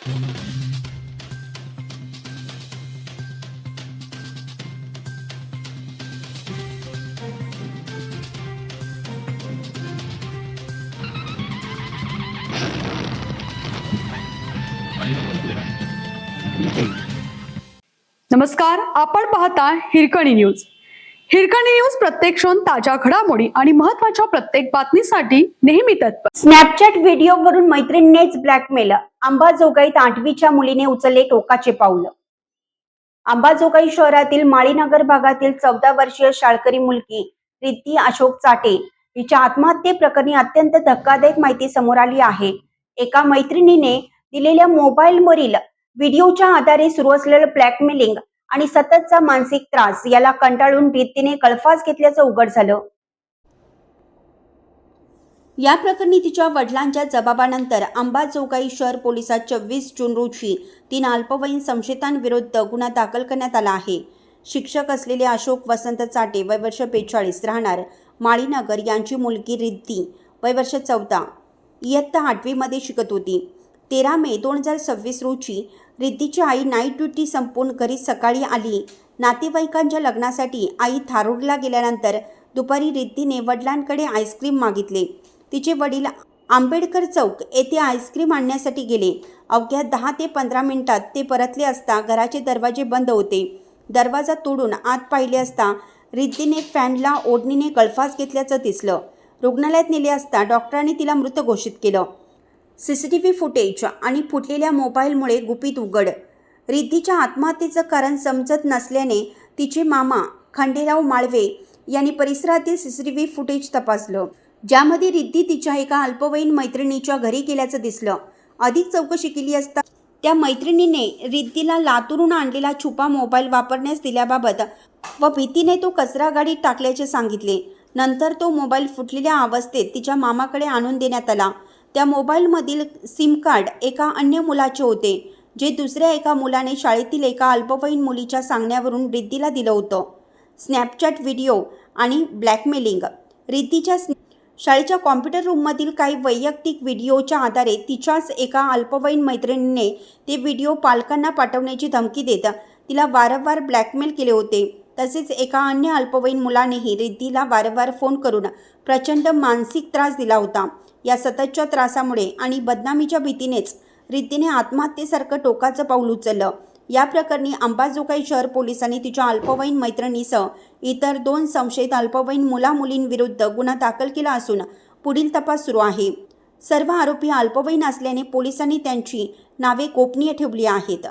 नमस्कार, आपण पाहता हिरकणी न्यूज. हिरकणी न्यूज प्रत्येक क्षण ताज्या घडामोडी आणि महत्त्वाच्या प्रत्येक बातमीसाठी नेहमी तत्पर. Snapchat व्हिडिओवरून मैत्रिणीनेच blackmail. अंबाजोगाईत 8वीच्या मुलीने उचलले टोकाचे पाऊल. अंबाजोगाई शहरातील माळीनगर भागातील 14 वर्षीय शाळकरी मुलगी रिद्धी अशोक चाटे हिच्या आत्महत्येप्रकरणी अत्यंत धक्कादायक माहिती समोर आली आहे. एका मैत्रिणीने दिलेल्या मोबाईलवरील व्हिडिओच्या आधारे सुरू असलेलं ब्लॅकमेलिंग आणि सततचा मानसिक त्रास याला कंटाळून रिद्धीने गळफास घेतल्याचं उघड झालं. या प्रकरणी तिच्या वडिलांच्या जबाबानंतर अंबाजोगाई शहर पोलिसात 24 जून रोजी 3 अल्पवयीन संशयितांविरुद्ध गुन्हा दाखल करण्यात आला आहे. शिक्षक असलेले अशोक वसंत चाटे वय वर्ष 42 राहणार माळीनगर यांची मुलगी रिद्धी वय वर्ष 14 इयत्ता 8वीमध्ये शिकत होती. 13 मे 2026 रोजी रिद्धीची आई नाईट ड्युटी संपवून घरी सकाळी आली. नातेवाईकांच्या लग्नासाठी आई थारोडला गेल्यानंतर दुपारी रिद्धीने वडिलांकडे आईस्क्रीम मागितले. तिचे वडील आंबेडकर चौक येथे आईस्क्रीम आणण्यासाठी गेले. अवघ्या 10 ते 15 मिनिटात ते परतले असता घराचे दरवाजे बंद होते. दरवाजा तोडून आत पाहिले असता रिद्धीने फॅनला ओढणीने गळफास घेतल्याचं दिसलं. रुग्णालयात नेले असता डॉक्टरांनी तिला मृत घोषित केलं. CCTV फुटेज आणि फुटलेल्या मोबाईलमुळे गुपित उघड. रिद्धीच्या आत्महत्येचं कारण समजत नसल्याने तिचे मामा खंडेराव माळवे यांनी परिसरातील CCTV फुटेज तपासलं, ज्यामध्ये रिद्धी तिच्या एका अल्पवयीन मैत्रिणीच्या घरी गेल्याचं दिसलं. अधिक चौकशी केली असता त्या मैत्रिणीने रिद्धीला लातूरून आणलेला छुपा मोबाईल वापरण्यास दिल्याबाबत व भीतीने तो कचरा गाडीत टाकल्याचे सांगितले. नंतर तो मोबाईल फुटलेल्या अवस्थेत तिच्या मामाकडे आणून देण्यात आला. त्या मोबाईलमधील सिम कार्ड एका अन्य मुलाचे होते, जे दुसऱ्या एका मुलाने शाळेतील एका अल्पवयीन मुलीच्या सांगण्यावरून रिद्धीला दिलं होतं. स्नॅपचॅट व्हिडिओ आणि ब्लॅकमेलिंग. रिद्धीच्या शाळेच्या कॉम्प्युटर रूममधील काही वैयक्तिक व्हिडिओच्या आधारे तिच्याच एका अल्पवयीन मैत्रिणीने ते व्हिडिओ पालकांना पाठवण्याची धमकी देत तिला वारंवार ब्लॅकमेल केले होते. तसेच एका अन्य अल्पवयीन मुलानेही रिद्धीला वारंवार फोन करून प्रचंड मानसिक त्रास दिला होता. या सततच्या त्रासामुळे आणि बदनामीच्या भीतीनेच रिद्धीने आत्महत्येसारखं टोकाचं पाऊल उचललं. या प्रकरणी अंबाजोगाई शहर पोलिसांनी तिच्या अल्पवयीन मैत्रिणीसह इतर 2 संशयित अल्पवयीन मुला-मुलींविरुद्ध गुन्हा दाखल केला असून पुढील तपास सुरू आहे. सर्व आरोपी अल्पवयीन असल्याने पोलिसांनी त्यांची नावे गोपनीय ठेवली आहेत.